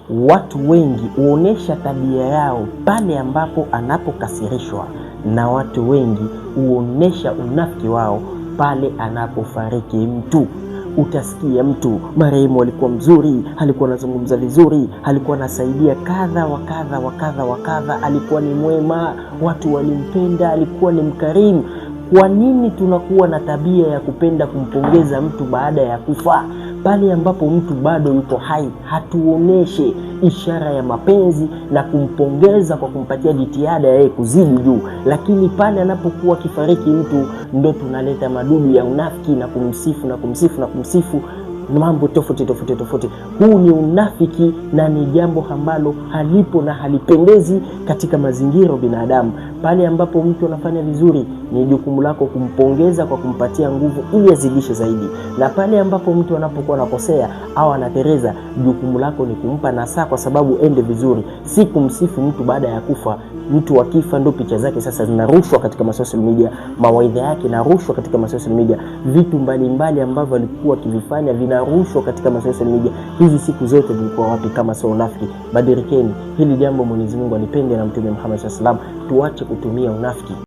watu wengi huonesha tabia yao pale ambapo anapokasirishwa, na watu wengi huonesha unafiki wao pale anapofariki mtu. Utasikia mtu marehemu alikuwa mzuri, alikuwa anazungumza vizuri, alikuwa anasaidia kadha wa kadha wa kadha wa kadha, alikuwa ni mwema, watu walimpenda, alikuwa ni mkarimu. Kwa nini tunakuwa na tabia ya kupenda kumpongeza mtu baada ya kufa? Pale ambapo mtu bado yuko hai, hatuoneshe ishara ya mapenzi na kumpongeza kwa kumpatia jitihada ya yeye kuzidi juu. Lakini pale anapokuwa kifariki mtu, ndo tunaleta madudu ya unafiki na kumsifu na kumsifu na kumsifu mambo tofauti. Huu ni unafiki na ni jambo ambalo halipo na halipendezi katika mazingira binadamu. Pale ambapo mtu anafanya vizuri, ni jukumu lako kumpongeza kwa kumpatia nguvu ili azidishe zaidi. Na pale ambapo mtu anapokuwa anakosea au anatereza, jukumu lako ni kumpa nasaha kwa sababu ende vizuri, si kumsifu mtu baada ya kufa. Mtu akifa ndo picha zake sasa zinarushwa katika social media, mawaidha yake narushwa katika social media, vitu mbalimbali ambavyo alikuwa akivifanya vinarushwa katika social media. Hizi siku zote vilikuwa wapi kama sio unafiki? Badirikeni hili jambo. Mwenyezi Mungu anipende na Mtume Muhammad sallallahu alaihi wasallam, tuache kutumia unafiki.